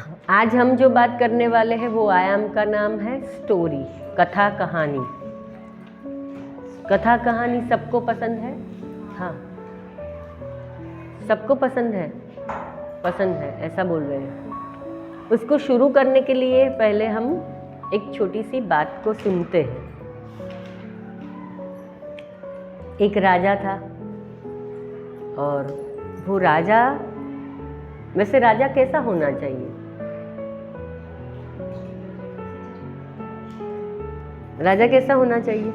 आज हम जो बात करने वाले हैं वो आयाम का नाम है स्टोरी, कथा कहानी। कथा कहानी सबको पसंद है? हाँ, सबको पसंद है। पसंद है ऐसा बोल रहे हैं। उसको शुरू करने के लिए पहले हम एक छोटी सी बात को सुनते हैं। एक राजा था और वो राजा, वैसे राजा कैसा होना चाहिए? राजा कैसा होना चाहिए?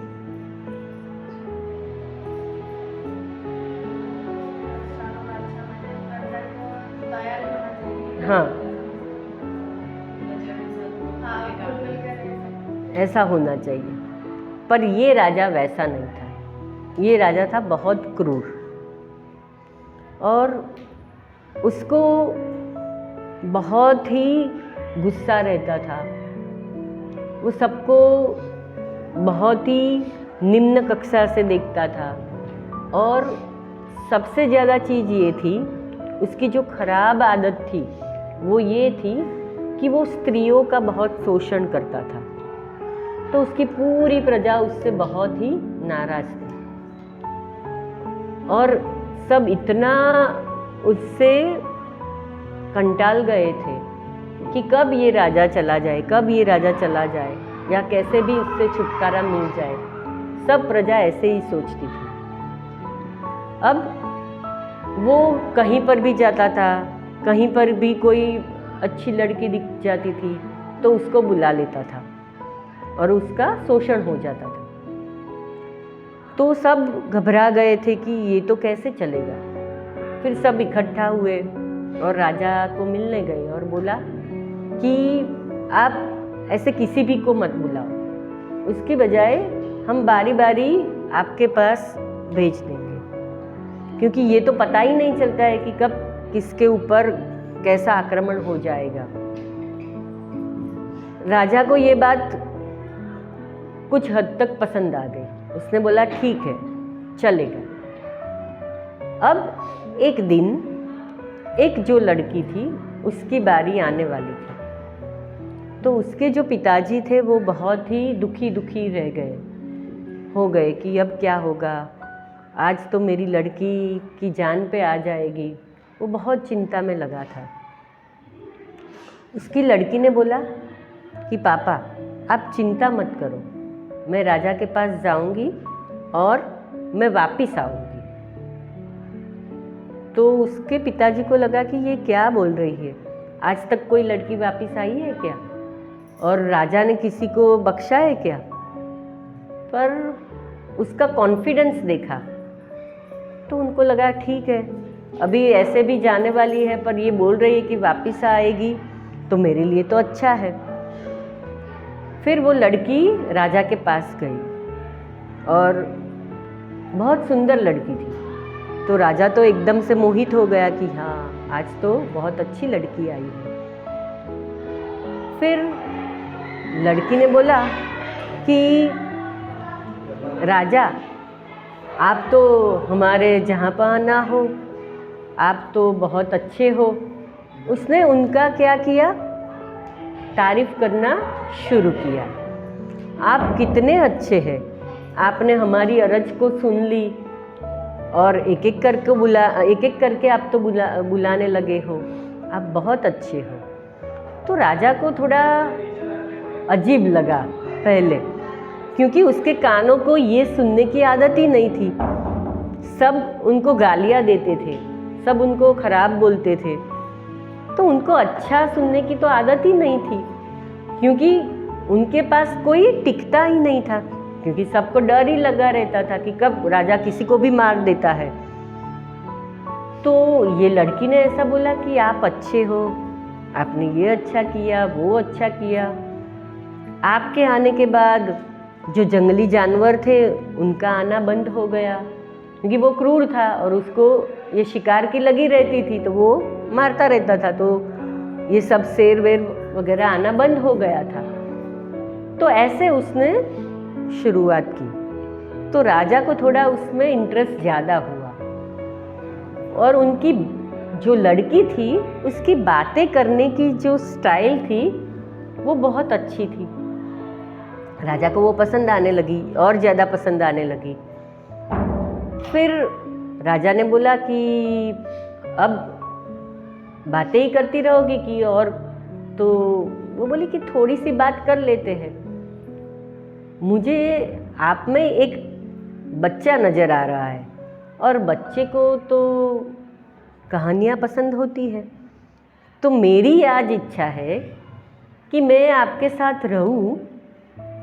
हाँ, ऐसा होना चाहिए। पर ये राजा वैसा नहीं था। ये राजा था बहुत क्रूर और उसको बहुत ही गुस्सा रहता था। वो सबको बहुत ही निम्न कक्षा से देखता था और सबसे ज़्यादा चीज़ ये थी, उसकी जो खराब आदत थी वो ये थी कि वो स्त्रियों का बहुत शोषण करता था। तो उसकी पूरी प्रजा उससे बहुत ही नाराज़ थी और सब इतना उससे कंटाल गए थे कि कब ये राजा चला जाए, कब ये राजा चला जाए, या कैसे भी उससे छुटकारा मिल जाए। सब प्रजा ऐसे ही सोचती थी। अब वो कहीं पर भी जाता था, कहीं पर भी कोई अच्छी लड़की दिख जाती थी तो उसको बुला लेता था और उसका शोषण हो जाता था। तो सब घबरा गए थे कि ये तो कैसे चलेगा। फिर सब इकट्ठा हुए और राजा को मिलने गए और बोला कि आप ऐसे किसी भी को मत बुलाओ, उसकी बजाय हम बारी बारी आपके पास भेज देंगे, क्योंकि ये तो पता ही नहीं चलता है कि कब किसके ऊपर कैसा आक्रमण हो जाएगा। राजा को ये बात कुछ हद तक पसंद आ गई। उसने बोला ठीक है, चलेगा। अब एक दिन एक जो लड़की थी उसकी बारी आने वाली थी। तो उसके जो पिताजी थे वो बहुत ही दुखी हो गए कि अब क्या होगा, आज तो मेरी लड़की की जान पे आ जाएगी। वो बहुत चिंता में लगा था। उसकी लड़की ने बोला कि पापा आप चिंता मत करो, मैं राजा के पास जाऊंगी और मैं वापिस आऊंगी। तो उसके पिताजी को लगा कि ये क्या बोल रही है, आज तक कोई लड़की वापिस आई है क्या, और राजा ने किसी को बख्शा है क्या? पर उसका कॉन्फिडेंस देखा तो उनको लगा ठीक है, अभी ऐसे भी जाने वाली है पर ये बोल रही है कि वापस आएगी, तो मेरे लिए तो अच्छा है। फिर वो लड़की राजा के पास गई और बहुत सुंदर लड़की थी। तो राजा तो एकदम से मोहित हो गया कि हाँ, आज तो बहुत अच्छी लड़की आई है। फिर लड़की ने बोला कि राजा आप तो हमारे जहाँ पर ना हो, आप तो बहुत अच्छे हो। उसने उनका क्या किया, तारीफ करना शुरू किया। आप कितने अच्छे हैं, आपने हमारी अरज को सुन ली और एक एक करके आप तो बुलाने लगे हो, आप बहुत अच्छे हो। तो राजा को थोड़ा अजीब लगा पहले, क्योंकि उसके कानों को ये सुनने की आदत ही नहीं थी। सब उनको गालियाँ देते थे, सब उनको खराब बोलते थे, तो उनको अच्छा सुनने की तो आदत ही नहीं थी, क्योंकि उनके पास कोई टिकता ही नहीं था, क्योंकि सबको डर ही लगा रहता था कि कब राजा किसी को भी मार देता है। तो ये लड़की ने ऐसा बोला कि आप अच्छे हो, आपने ये अच्छा किया, वो अच्छा किया। आपके आने के बाद जो जंगली जानवर थे उनका आना बंद हो गया, क्योंकि वो क्रूर था और उसको ये शिकार की लगी रहती थी तो वो मारता रहता था, तो ये सब शेर वेर वगैरह आना बंद हो गया था। तो ऐसे उसने शुरुआत की। तो राजा को थोड़ा उसमें इंटरेस्ट ज़्यादा हुआ और उनकी जो लड़की थी उसकी बातें करने की जो स्टाइल थी वो बहुत अच्छी थी। राजा को वो पसंद आने लगी और ज़्यादा पसंद आने लगी। फिर राजा ने बोला कि अब बातें ही करती रहोगी कि और, तो वो बोली कि थोड़ी सी बात कर लेते हैं। मुझे आप में एक बच्चा नज़र आ रहा है और बच्चे को तो कहानियाँ पसंद होती है, तो मेरी आज इच्छा है कि मैं आपके साथ रहूं,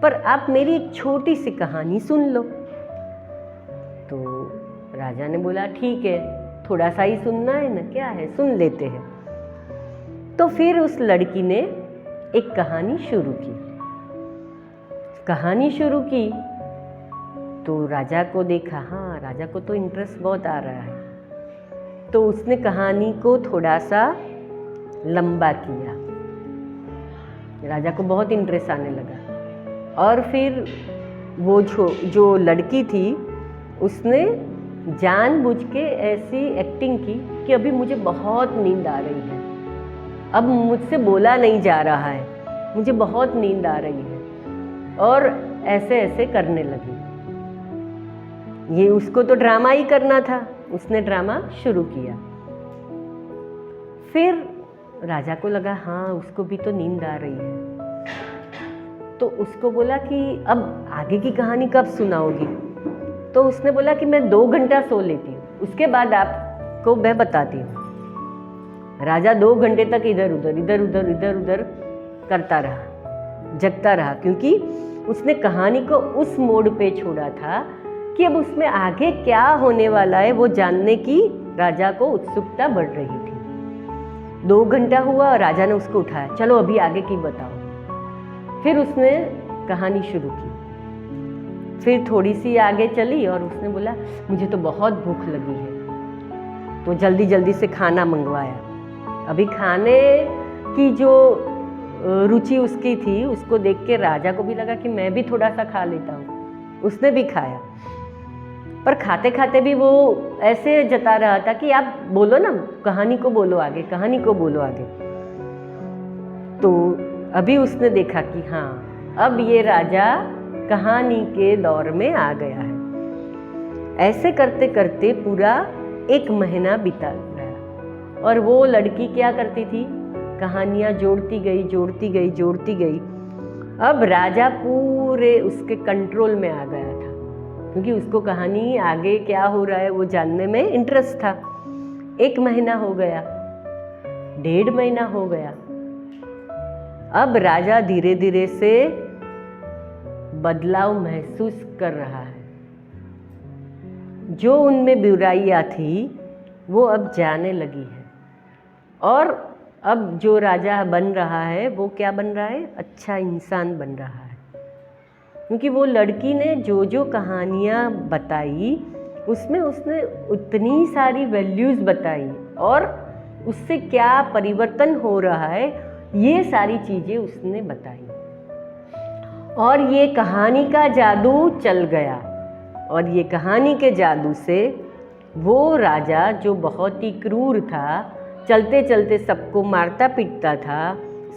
पर आप मेरी एक छोटी सी कहानी सुन लो। तो राजा ने बोला ठीक है, थोड़ा सा ही सुनना है ना, क्या है, सुन लेते हैं। तो फिर उस लड़की ने एक कहानी शुरू की। कहानी शुरू की तो राजा को देखा, हाँ राजा को तो इंटरेस्ट बहुत आ रहा है, तो उसने कहानी को थोड़ा सा लंबा किया। राजा को बहुत इंटरेस्ट आने लगा और फिर वो जो लड़की थी उसने जानबूझ के ऐसी एक्टिंग की कि अभी मुझे बहुत नींद आ रही है, अब मुझसे बोला नहीं जा रहा है, मुझे बहुत नींद आ रही है, और ऐसे ऐसे करने लगी। ये उसको तो ड्रामा ही करना था, उसने ड्रामा शुरू किया। फिर राजा को लगा हाँ उसको भी तो नींद आ रही है, तो उसको बोला कि अब आगे की कहानी कब सुनाओगी? तो उसने बोला कि मैं 2 घंटा सो लेती हूँ, उसके बाद आपको मैं बताती हूँ। राजा 2 घंटे तक इधर उधर करता रहा, जगता रहा, क्योंकि उसने कहानी को उस मोड़ पे छोड़ा था कि अब उसमें आगे क्या होने वाला है वो जानने की राजा को उत्सुकता बढ़ रही थी। 2 घंटा हुआ और राजा ने उसको उठाया, चलो अभी आगे की बताओ। फिर उसने कहानी शुरू की। फिर थोड़ी सी आगे चली और उसने बोला मुझे तो बहुत भूख लगी है, तो जल्दी जल्दी से खाना मंगवाया। अभी खाने की जो रुचि उसकी थी उसको देख के राजा को भी लगा कि मैं भी थोड़ा सा खा लेता हूँ। उसने भी खाया, पर खाते खाते भी वो ऐसे जता रहा था कि आप बोलो ना, कहानी को बोलो आगे, कहानी को बोलो आगे। तो अभी उसने देखा कि हाँ अब ये राजा कहानी के दौर में आ गया है। ऐसे करते करते पूरा 1 महीना बीता गया और वो लड़की क्या करती थी, कहानियाँ जोड़ती गई। अब राजा पूरे उसके कंट्रोल में आ गया था, क्योंकि उसको कहानी आगे क्या हो रहा है वो जानने में इंटरेस्ट था। 1 महीना हो गया, 1.5 महीना हो गया। अब राजा धीरे धीरे से बदलाव महसूस कर रहा है। जो उनमें बुराइयां थी वो अब जाने लगी है, और अब जो राजा बन रहा है वो क्या बन रहा है, अच्छा इंसान बन रहा है। क्योंकि वो लड़की ने जो जो कहानियाँ बताई उसमें उसने उतनी सारी वैल्यूज़ बताई, और उससे क्या परिवर्तन हो रहा है ये सारी चीज़ें उसने बताई। और ये कहानी का जादू चल गया, और ये कहानी के जादू से वो राजा जो बहुत ही क्रूर था, चलते चलते सबको मारता पीटता था,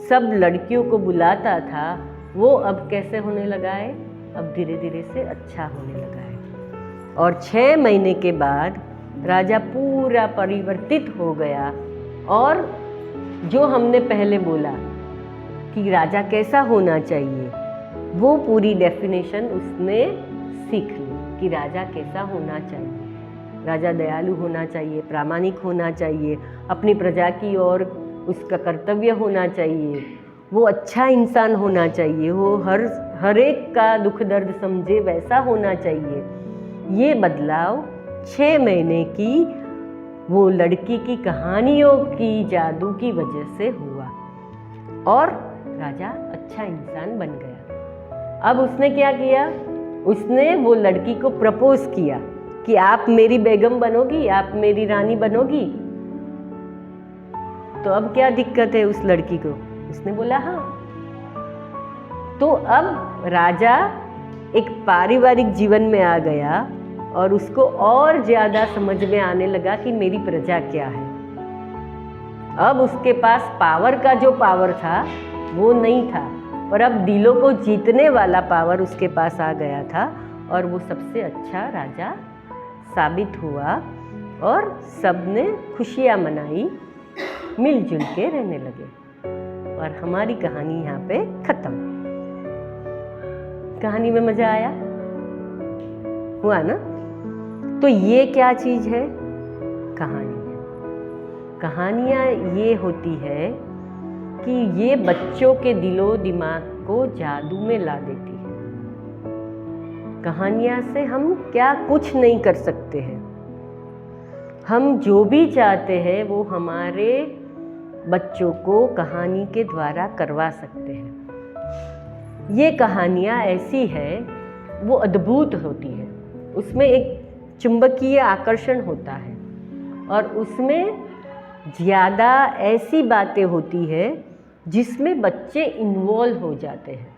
सब लड़कियों को बुलाता था, वो अब कैसे होने लगा है, अब धीरे धीरे से अच्छा होने लगा है। और 6 महीने के बाद राजा पूरा परिवर्तित हो गया, और जो हमने पहले बोला कि राजा कैसा होना चाहिए वो पूरी डेफिनेशन उसने सीख ली कि राजा कैसा होना चाहिए। राजा दयालु होना चाहिए, प्रामाणिक होना चाहिए, अपनी प्रजा की ओर उसका कर्तव्य होना चाहिए, वो अच्छा इंसान होना चाहिए, वो हर एक का दुख दर्द समझे वैसा होना चाहिए। ये बदलाव 6 महीने की वो लड़की की कहानियों की जादू की वजह से हुआ, और राजा अच्छा इंसान बन गया। अब उसने क्या किया, उसने वो लड़की को प्रपोज किया कि आप मेरी बेगम बनोगी, आप मेरी रानी बनोगी। तो अब क्या दिक्कत है उस लड़की को, उसने बोला हाँ। तो अब राजा एक पारिवारिक जीवन में आ गया और उसको और ज़्यादा समझ में आने लगा कि मेरी प्रजा क्या है। अब उसके पास पावर का जो पावर था वो नहीं था, पर अब दिलों को जीतने वाला पावर उसके पास आ गया था और वो सबसे अच्छा राजा साबित हुआ और सबने खुशियाँ मनाई, मिलजुल के रहने लगे। और हमारी कहानी यहाँ पे खत्म। कहानी में मजा आया? हुआ ना? तो ये क्या चीज़ है? कहानी है। कहानियाँ ये होती है कि ये बच्चों के दिलो दिमाग को जादू में ला देती है। कहानियाँ से हम क्या कुछ नहीं कर सकते हैं। हम जो भी चाहते हैं वो हमारे बच्चों को कहानी के द्वारा करवा सकते हैं। ये कहानियाँ ऐसी है, वो अद्भुत होती है। उसमें एक चुंबकीय आकर्षण होता है और उसमें ज़्यादा ऐसी बातें होती है जिसमें बच्चे इन्वॉल्व हो जाते हैं,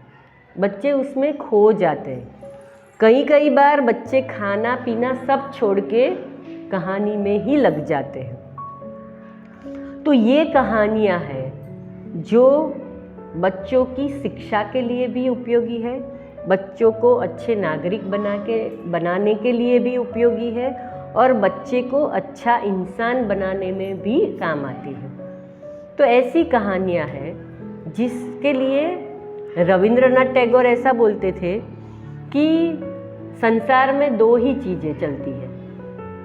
बच्चे उसमें खो जाते हैं। कई बार बच्चे खाना पीना सब छोड़ के कहानी में ही लग जाते हैं। तो ये कहानियाँ हैं जो बच्चों की शिक्षा के लिए भी उपयोगी है, बच्चों को अच्छे नागरिक बनाने के लिए भी उपयोगी है और बच्चे को अच्छा इंसान बनाने में भी काम आती है। तो ऐसी कहानियाँ हैं जिसके लिए रविंद्रनाथ टैगोर ऐसा बोलते थे कि संसार में दो ही चीज़ें चलती हैं,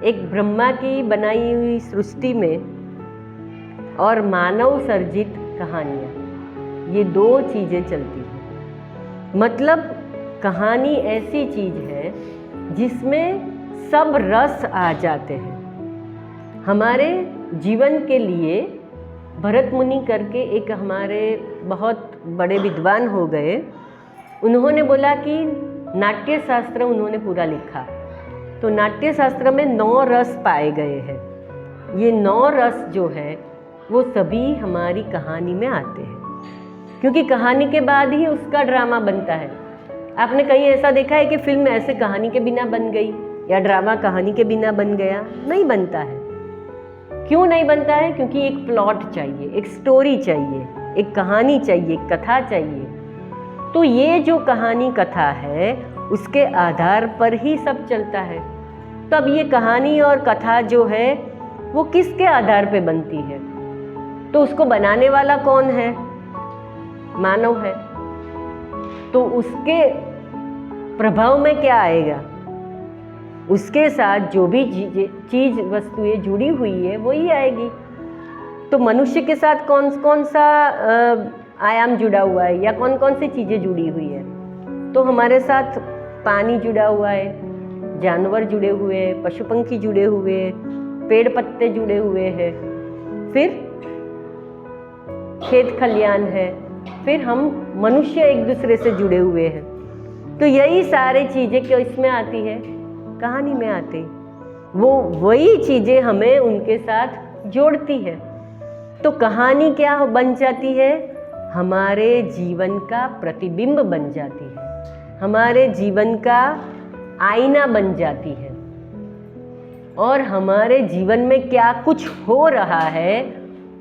एक ब्रह्मा की बनाई हुई सृष्टि में और मानव सर्जित कहानियाँ, ये दो चीज़ें चलती हैं। मतलब कहानी ऐसी चीज़ है जिसमें सब रस आ जाते हैं। हमारे जीवन के लिए भरत मुनि करके एक हमारे बहुत बड़े विद्वान हो गए, उन्होंने बोला कि नाट्य शास्त्र उन्होंने पूरा लिखा, तो नाट्य शास्त्र में 9 रस पाए गए हैं। ये 9 रस जो है वो सभी हमारी कहानी में आते हैं, क्योंकि कहानी के बाद ही उसका ड्रामा बनता है। आपने कहीं ऐसा देखा है कि फिल्म ऐसे कहानी के बिना बन गई या ड्रामा कहानी के बिना बन गया? नहीं बनता है। क्यों नहीं बनता है? क्योंकि एक प्लॉट चाहिए, एक स्टोरी चाहिए, एक कहानी चाहिए, एक कथा चाहिए। तो ये जो कहानी कथा है उसके आधार पर ही सब चलता है। तब ये कहानी और कथा जो है वो किसके आधार पे बनती है? तो उसको बनाने वाला कौन है? मानव है। तो उसके प्रभाव में क्या आएगा? उसके साथ जो भी चीज़ वस्तुएं जुड़ी हुई है वही आएगी। तो मनुष्य के साथ कौन सा आयाम जुड़ा हुआ है या कौन सी चीज़ें जुड़ी हुई है? तो हमारे साथ पानी जुड़ा हुआ है, जानवर जुड़े हुए हैं, पशु पंखी जुड़े हुए हैं, पेड़ पत्ते जुड़े हुए हैं, फिर खेत खलियान है, फिर हम मनुष्य एक दूसरे से जुड़े हुए हैं। तो यही सारी चीज़ें क्यों इसमें आती है? कहानी में आती। वो वही चीज़ें हमें उनके साथ जोड़ती है। तो कहानी क्या बन जाती है? हमारे जीवन का प्रतिबिंब बन जाती है, हमारे जीवन का आईना बन जाती है, और हमारे जीवन में क्या कुछ हो रहा है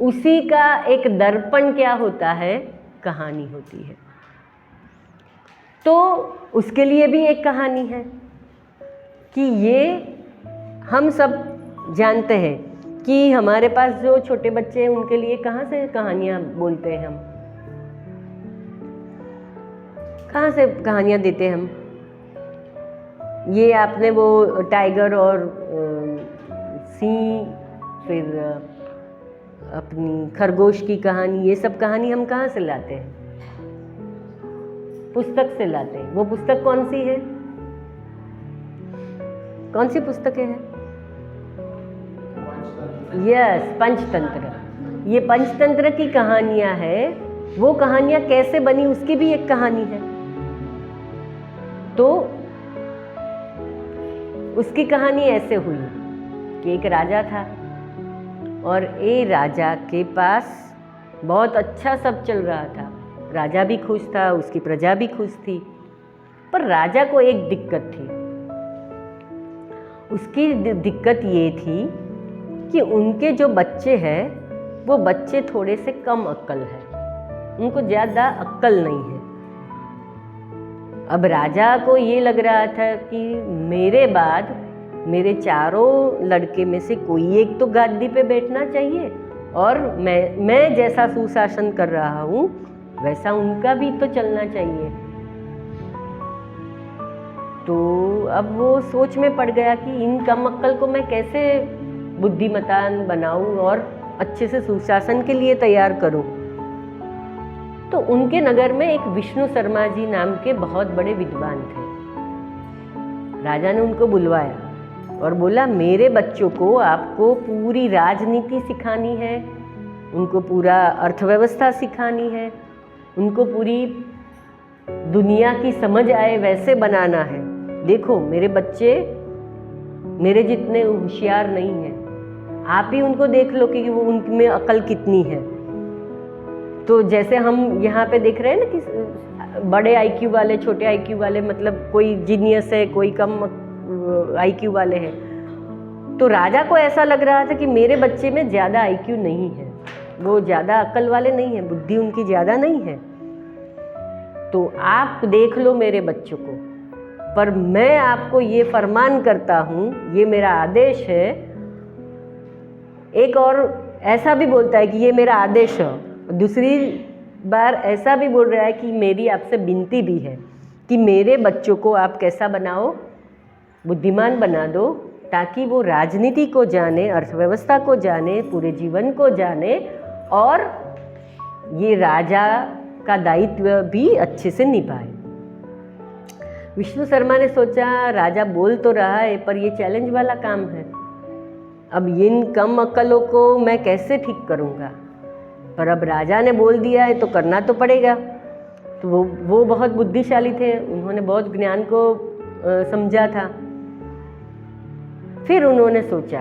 उसी का एक दर्पण क्या होता है? कहानी होती है। तो उसके लिए भी एक कहानी है कि ये हम सब जानते हैं कि हमारे पास जो छोटे बच्चे हैं उनके लिए कहाँ से कहानियाँ बोलते हैं, हम कहाँ से कहानियाँ देते हैं हम? ये आपने वो टाइगर और सिंह, फिर अपनी खरगोश की कहानी, ये सब कहानी हम कहाँ से लाते हैं? पुस्तक से लाते हैं। वो पुस्तक कौन सी है? कौन सी पुस्तकें हैं? यस, पंचतंत्र। ये पंचतंत्र की कहानियाँ हैं। वो कहानियाँ कैसे बनी उसकी भी एक कहानी है। तो उसकी कहानी ऐसे हुई कि एक राजा था और ये राजा के पास बहुत अच्छा सब चल रहा था। राजा भी खुश था, उसकी प्रजा भी खुश थी, पर राजा को एक दिक्कत थी। उसकी दिक्कत ये थी कि उनके जो बच्चे हैं वो बच्चे थोड़े से कम अक्ल है, उनको ज़्यादा अक्ल नहीं है। अब राजा को ये लग रहा था कि मेरे बाद मेरे चारों लड़के में से कोई एक तो गादी पे बैठना चाहिए, और मैं जैसा सुशासन कर रहा हूँ वैसा उनका भी तो चलना चाहिए। तो अब वो सोच में पड़ गया कि इन कम अक्ल को मैं कैसे बुद्धिमतान बनाऊं और अच्छे से सुशासन के लिए तैयार करूं। तो उनके नगर में एक विष्णु शर्मा जी नाम के बहुत बड़े विद्वान थे। राजा ने उनको बुलवाया और बोला, मेरे बच्चों को आपको पूरी राजनीति सिखानी है, उनको पूरा अर्थव्यवस्था सिखानी है, उनको पूरी दुनिया की समझ आए वैसे बनाना है। देखो मेरे बच्चे मेरे जितने होशियार नहीं हैं, आप ही उनको देख लो कि वो उनमें अकल कितनी है। तो जैसे हम यहाँ पे देख रहे हैं ना कि बड़े आईक्यू वाले, छोटे आईक्यू वाले, मतलब कोई जीनियस है, कोई कम आईक्यू वाले हैं। तो राजा को ऐसा लग रहा था कि मेरे बच्चे में ज़्यादा आईक्यू नहीं है, वो ज़्यादा अक्ल वाले नहीं हैं, बुद्धि उनकी ज़्यादा नहीं है। तो आप देख लो मेरे बच्चों को, पर मैं आपको ये फरमान करता हूँ, ये मेरा आदेश है। एक और ऐसा भी बोलता है कि ये मेरा आदेश है, दूसरी बार ऐसा भी बोल रहा है कि मेरी आपसे विनती भी है कि मेरे बच्चों को आप कैसा बनाओ, बुद्धिमान बना दो, ताकि वो राजनीति को जाने, अर्थव्यवस्था को जाने, पूरे जीवन को जाने और ये राजा का दायित्व भी अच्छे से निभाए। विष्णु शर्मा ने सोचा, राजा बोल तो रहा है पर ये चैलेंज वाला काम है, अब इन कम अक्लों को मैं कैसे ठीक करूँगा, पर अब राजा ने बोल दिया है तो करना तो पड़ेगा। तो वो बहुत बुद्धिशाली थे, उन्होंने बहुत ज्ञान को समझा था। फिर उन्होंने सोचा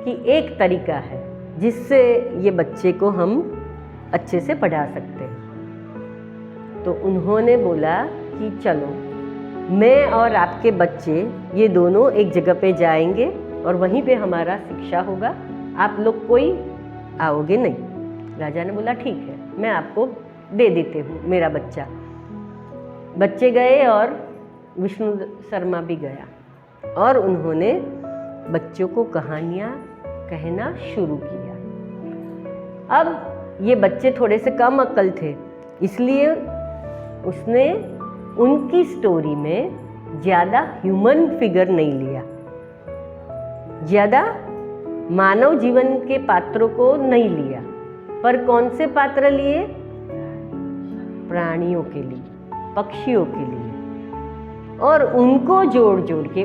कि एक तरीका है जिससे ये बच्चे को हम अच्छे से पढ़ा सकते हैं। तो उन्होंने बोला कि चलो मैं और आपके बच्चे ये दोनों एक जगह पे जाएंगे और वहीं पे हमारा शिक्षा होगा, आप लोग कोई आओगे नहीं। राजा ने बोला ठीक है, मैं आपको दे देती हूँ मेरा बच्चा। बच्चे गए और विष्णु शर्मा भी गया और उन्होंने बच्चों को कहानियाँ कहना शुरू किया। अब ये बच्चे थोड़े से कम अक्ल थे, इसलिए उसने उनकी स्टोरी में ज़्यादा ह्यूमन फिगर नहीं लिया, ज़्यादा मानव जीवन के पात्रों को नहीं लिया, पर कौन से पात्र लिए? प्राणियों के लिए, पक्षियों के लिए, और उनको जोड़ जोड़ के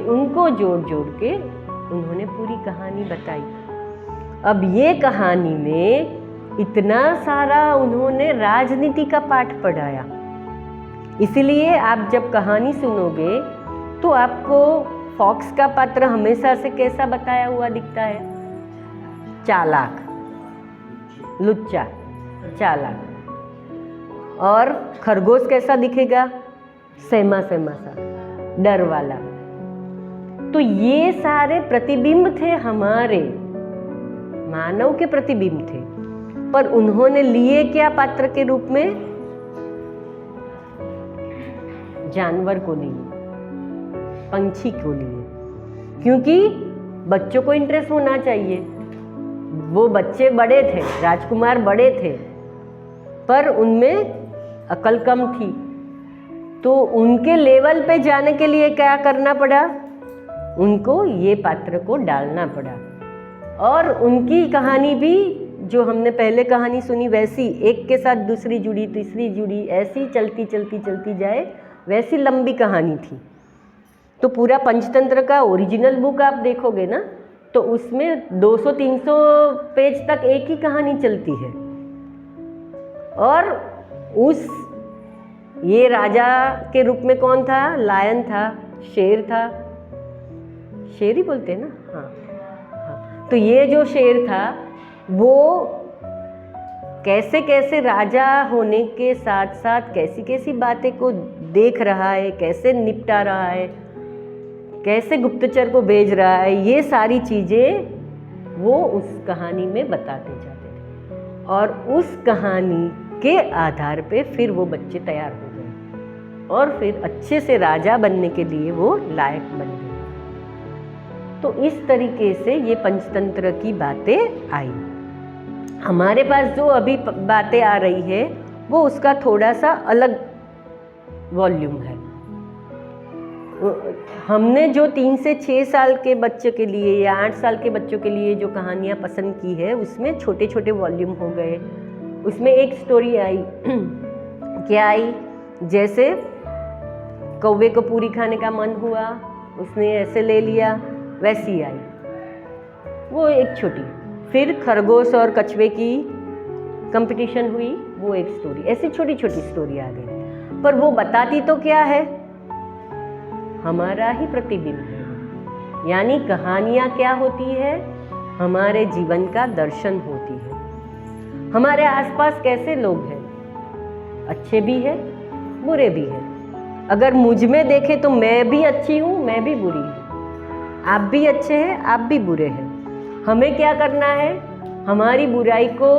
उन्होंने पूरी कहानी बताई। अब ये कहानी में इतना सारा उन्होंने राजनीति का पाठ पढ़ाया, इसलिए आप जब कहानी सुनोगे तो आपको फॉक्स का पात्र हमेशा से कैसा बताया हुआ दिखता है? चालाक, लुच्चा, चालाक। और खरगोश कैसा दिखेगा? सहमा सहमा सा, डर वाला। तो ये सारे प्रतिबिंब थे, हमारे मानव के प्रतिबिंब थे, पर उन्होंने लिए क्या पात्र के रूप में? जानवर को लिए, पंछी को लिए, क्योंकि बच्चों को इंटरेस्ट होना चाहिए। वो बच्चे बड़े थे, राजकुमार बड़े थे, पर उनमें अकल कम थी, तो उनके लेवल पे जाने के लिए क्या करना पड़ा? उनको ये पात्र को डालना पड़ा। और उनकी कहानी भी जो हमने पहले कहानी सुनी वैसी, एक के साथ दूसरी जुड़ी, तीसरी जुड़ी, ऐसी चलती चलती चलती जाए, वैसी लंबी कहानी थी। तो पूरा पंचतंत्र का ओरिजिनल बुक आप देखोगे ना, तो उसमें 200-300 पेज तक एक ही कहानी चलती है। और ये राजा के रूप में कौन था? लायन था, शेर था, शेर ही बोलते हैं ना, हाँ। तो ये जो शेर था वो कैसे कैसे राजा होने के साथ साथ कैसी कैसी बातें को देख रहा है, कैसे निपटा रहा है, कैसे गुप्तचर को भेज रहा है, ये सारी चीज़ें वो उस कहानी में बताते जाते थे। और उस कहानी के आधार पे फिर वो बच्चे तैयार हो गए और फिर अच्छे से राजा बनने के लिए वो लायक बन गए। तो इस तरीके से ये पंचतंत्र की बातें आई। हमारे पास जो अभी बातें आ रही है वो उसका थोड़ा सा अलग वॉल्यूम है। हमने जो 3 से 6 साल के बच्चे के लिए या 8 साल के बच्चों के लिए जो कहानियाँ पसंद की है उसमें छोटे छोटे वॉल्यूम हो गए। उसमें एक स्टोरी आई क्या आई, जैसे कौवे को पूरी खाने का मन हुआ, उसने ऐसे ले लिया, वैसी आई वो एक छोटी। फिर खरगोश और कछुए की कंपटीशन हुई, वो एक स्टोरी। ऐसी छोटी छोटी स्टोरी आ गई, पर वो बताती तो क्या है, हमारा ही प्रतिबिंब है। यानी कहानियाँ क्या होती है, हमारे जीवन का दर्शन होती है। हमारे आसपास कैसे लोग हैं, अच्छे भी हैं बुरे भी हैं। अगर मुझ में देखें तो मैं भी अच्छी हूँ, मैं भी बुरी हूँ, आप भी अच्छे हैं, आप भी बुरे हैं। हमें क्या करना है, हमारी बुराई को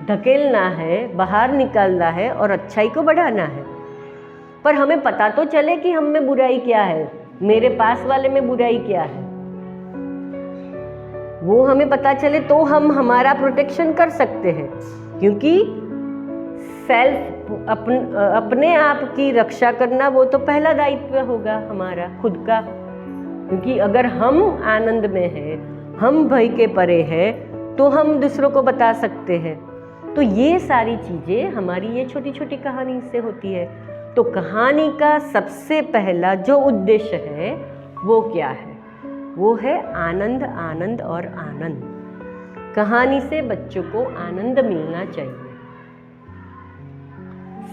धकेलना है, बाहर निकालना है और अच्छाई को बढ़ाना है। पर हमें पता तो चले कि हम में बुराई क्या है, मेरे पास वाले में बुराई क्या है, वो हमें पता चले तो हम हमारा प्रोटेक्शन कर सकते हैं। क्योंकि सेल्फ अपने आप की रक्षा करना वो तो पहला दायित्व होगा हमारा खुद का। क्योंकि अगर हम आनंद में हैं, हम भय के परे हैं, तो हम दूसरों को बता सकते हैं। तो ये सारी चीज़ें हमारी ये छोटी छोटी कहानी से होती है। तो कहानी का सबसे पहला जो उद्देश्य है वो क्या है, वो है आनंद, आनंद और आनंद। कहानी से बच्चों को आनंद मिलना चाहिए।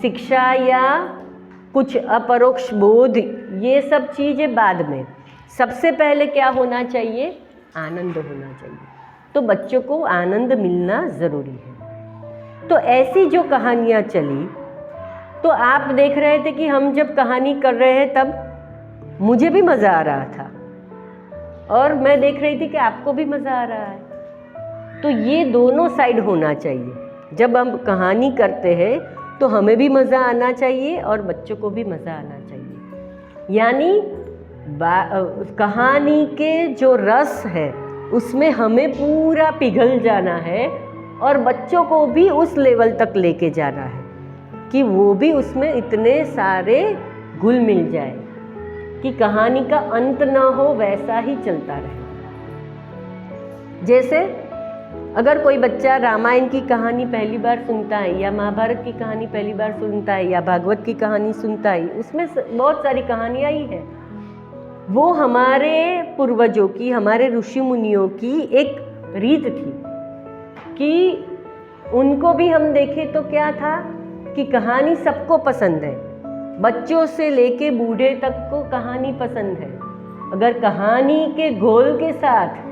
शिक्षा या कुछ अपरोक्ष बोध ये सब चीज़ें बाद में, सबसे पहले क्या होना चाहिए, आनंद होना चाहिए। तो बच्चों को आनंद मिलना ज़रूरी है। तो ऐसी जो कहानियाँ चली, तो आप देख रहे थे कि हम जब कहानी कर रहे हैं तब मुझे भी मज़ा आ रहा था और मैं देख रही थी कि आपको भी मज़ा आ रहा है। तो ये दोनों साइड होना चाहिए। जब हम कहानी करते हैं तो हमें भी मज़ा आना चाहिए और बच्चों को भी मज़ा आना चाहिए। यानी कहानी के जो रस है उसमें हमें पूरा पिघल जाना है और बच्चों को भी उस लेवल तक लेके जाना है कि वो भी उसमें इतने सारे घुल मिल जाए कि कहानी का अंत ना हो, वैसा ही चलता रहे। जैसे अगर कोई बच्चा रामायण की कहानी पहली बार सुनता है या महाभारत की कहानी पहली बार सुनता है या भागवत की कहानी सुनता है, उसमें बहुत सारी कहानियाँ ही हैं। वो हमारे पूर्वजों की, हमारे ऋषि मुनियों की एक रीत थी कि उनको भी हम देखें तो क्या था कि कहानी सबको पसंद है, बच्चों से लेके बूढ़े तक को कहानी पसंद है। अगर कहानी के घोल के साथ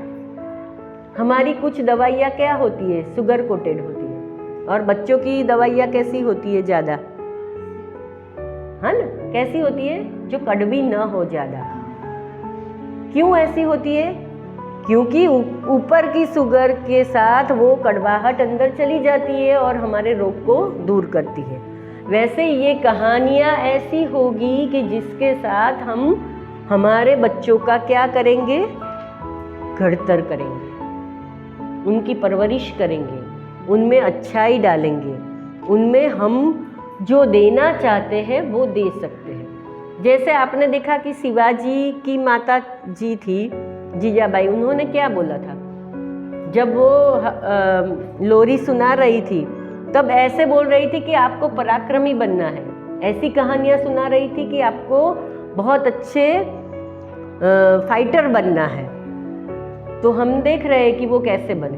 हमारी कुछ दवाइयाँ क्या होती है, शुगर कोटेड होती है, और बच्चों की दवाइयाँ कैसी होती है, ज़्यादा, है ना, कैसी होती है, जो कड़वी ना हो ज़्यादा। क्यों ऐसी होती है? क्योंकि ऊपर की शुगर के साथ वो कड़वाहट अंदर चली जाती है और हमारे रोग को दूर करती है। वैसे ये कहानियाँ ऐसी होगी कि जिसके साथ हम हमारे बच्चों का क्या करेंगे, घड़तर करेंगे, उनकी परवरिश करेंगे, उनमें अच्छाई डालेंगे, उनमें हम जो देना चाहते हैं वो दे सकते हैं। जैसे आपने देखा कि शिवाजी की माता जी थी जीजाबाई, उन्होंने क्या बोला था जब वो लोरी सुना रही थी, तब ऐसे बोल रही थी कि आपको पराक्रमी बनना है। ऐसी कहानियाँ सुना रही थी कि आपको बहुत अच्छे फाइटर बनना है। तो हम देख रहे हैं कि वो कैसे बने।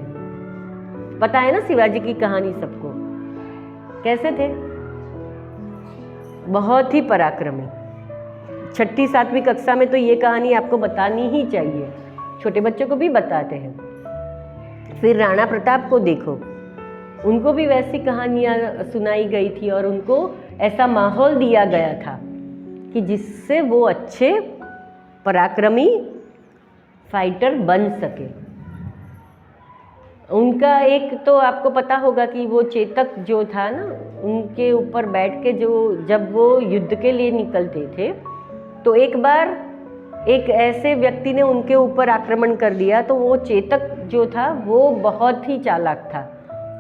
पता है ना शिवाजी की कहानी सबको, कैसे थे, बहुत ही पराक्रमी। 6ठी 7वीं कक्षा में तो ये कहानी आपको बतानी ही चाहिए, छोटे बच्चों को भी बताते हैं। फिर राणा प्रताप को देखो, उनको भी वैसी कहानियाँ सुनाई गई थी और उनको ऐसा माहौल दिया गया था कि जिससे वो अच्छे पराक्रमी फाइटर बन सके। उनका एक तो आपको पता होगा कि वो चेतक जो था ना, उनके ऊपर बैठ के जो जब वो युद्ध के लिए निकलते थे, तो एक बार एक ऐसे व्यक्ति ने उनके ऊपर आक्रमण कर दिया। तो वो चेतक जो था वो बहुत ही चालाक था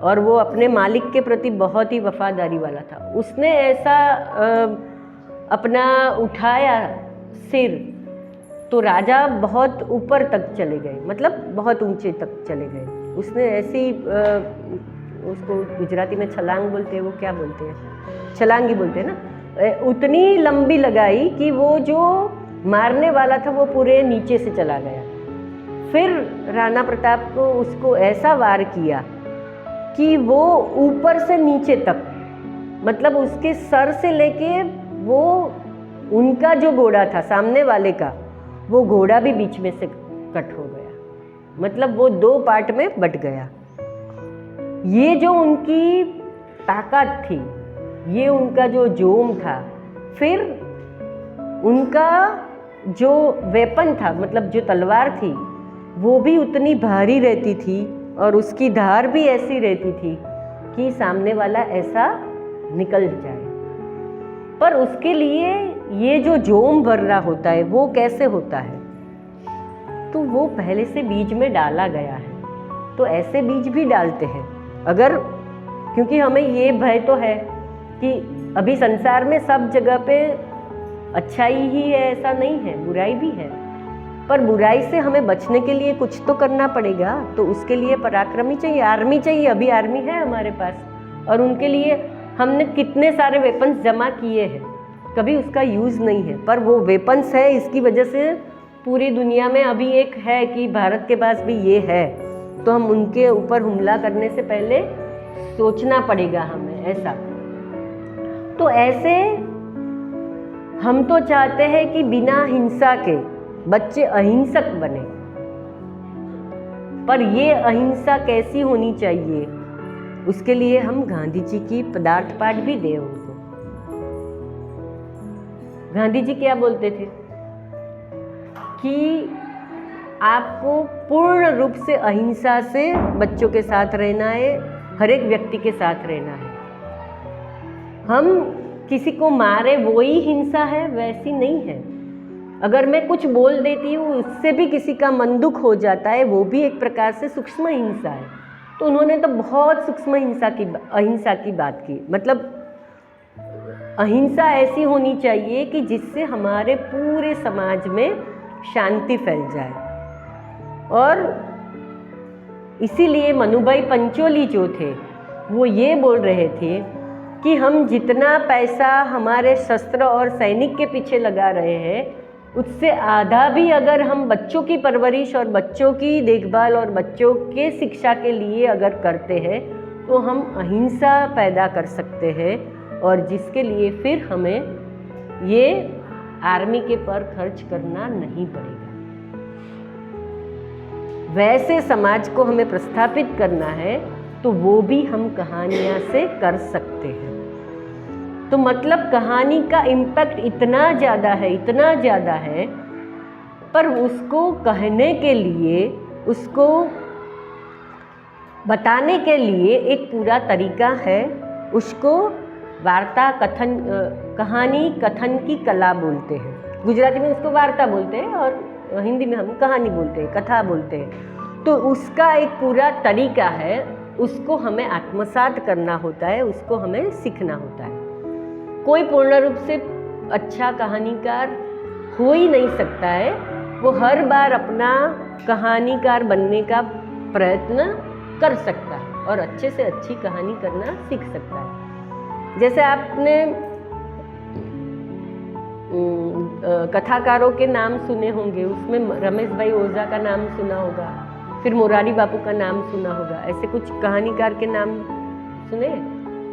और वो अपने मालिक के प्रति बहुत ही वफादारी वाला था। उसने ऐसा अपना उठाया सिर, तो राजा बहुत ऊपर तक चले गए, मतलब बहुत ऊंचे तक चले गए। उसने ऐसी उसको गुजराती में छलांग बोलते हैं, वो क्या बोलते हैं, छलांग ही बोलते हैं ना, उतनी लंबी लगाई कि वो जो मारने वाला था वो पूरे नीचे से चला गया। फिर राणा प्रताप को उसको ऐसा वार किया कि वो ऊपर से नीचे तक, मतलब उसके सर से लेके वो उनका जो घोड़ा था सामने वाले का, वो घोड़ा भी बीच में से कट हो गया, मतलब वो 2 पार्ट में बट गया। ये जो उनकी ताकत थी, ये उनका जो जोम था। फिर उनका जो वेपन था, मतलब जो तलवार थी, वो भी उतनी भारी रहती थी और उसकी धार भी ऐसी रहती थी कि सामने वाला ऐसा निकल जाए। पर उसके लिए ये जो जोम भरना होता है वो कैसे होता है, तो वो पहले से बीज में डाला गया है। तो ऐसे बीज भी डालते हैं अगर, क्योंकि हमें ये भय तो है कि अभी संसार में सब जगह पे अच्छाई ही है, ऐसा नहीं है, बुराई भी है। पर बुराई से हमें बचने के लिए कुछ तो करना पड़ेगा, तो उसके लिए पराक्रमी चाहिए, आर्मी चाहिए। अभी आर्मी है हमारे पास और उनके लिए हमने कितने सारे वेपन्स जमा किए हैं, कभी उसका यूज़ नहीं है, पर वो वेपन्स है। इसकी वजह से पूरी दुनिया में अभी एक है कि भारत के पास भी ये है, तो हम उनके ऊपर हमला करने से पहले सोचना पड़ेगा हमें, ऐसा। तो ऐसे हम तो चाहते हैं कि बिना हिंसा के बच्चे अहिंसक बने, पर ये अहिंसा कैसी होनी चाहिए, उसके लिए हम गांधी जी की पदार्थ पाठ भी दें उनको। गांधी जी क्या बोलते थे कि आपको पूर्ण रूप से अहिंसा से बच्चों के साथ रहना है, हर एक व्यक्ति के साथ रहना है। हम किसी को मारे वो ही हिंसा है, वैसी नहीं है। अगर मैं कुछ बोल देती हूँ उससे भी किसी का मन दुख हो जाता है, वो भी एक प्रकार से सूक्ष्म हिंसा है। तो उन्होंने तो बहुत सूक्ष्म अहिंसा की बात की। मतलब अहिंसा ऐसी होनी चाहिए कि जिससे हमारे पूरे समाज में शांति फैल जाए। और इसीलिए मनुभाई पंचोली जो थे वो ये बोल रहे थे कि हम जितना पैसा हमारे शस्त्र और सैनिक के पीछे लगा रहे हैं, उससे आधा भी अगर हम बच्चों की परवरिश और बच्चों की देखभाल और बच्चों के शिक्षा के लिए अगर करते हैं, तो हम अहिंसा पैदा कर सकते हैं, और जिसके लिए फिर हमें ये आर्मी के पर खर्च करना नहीं पड़ेगा। वैसे समाज को हमें प्रस्थापित करना है, तो वो भी हम कहानियाँ से कर सकते हैं। तो मतलब कहानी का इम्पैक्ट इतना ज़्यादा है, पर उसको कहने के लिए, उसको बताने के लिए एक पूरा तरीका है। उसको वार्ता कथन, कहानी कथन की कला बोलते हैं। गुजराती में उसको वार्ता बोलते हैं और हिंदी में हम कहानी बोलते हैं, कथा बोलते हैं। तो उसका एक पूरा तरीका है, उसको हमें आत्मसात करना होता है, उसको हमें सीखना होता है। कोई पूर्ण रूप से अच्छा कहानीकार हो ही नहीं सकता है, वो हर बार अपना कहानीकार बनने का प्रयत्न कर सकता है और अच्छे से अच्छी कहानी करना सीख सकता है। जैसे आपने कथाकारों के नाम सुने होंगे, उसमें रमेश भाई ओझा का नाम सुना होगा, फिर मोरारी बापू का नाम सुना होगा। ऐसे कुछ कहानीकार के नाम सुने?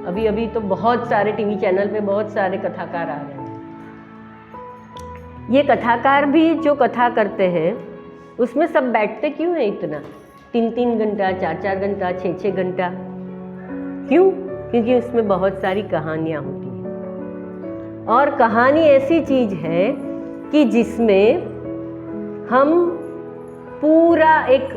अभी तो बहुत सारे टीवी चैनल पे बहुत सारे कथाकार आ रहे हैं। ये कथाकार भी जो कथा करते हैं, उसमें सब बैठते क्यों हैं इतना? 3-3 घंटा, 4-4 घंटा, 6-6 घंटा, क्यों? क्योंकि उसमें बहुत सारी कहानियाँ होती हैं। और कहानी ऐसी चीज़ है कि जिसमें हम पूरा एक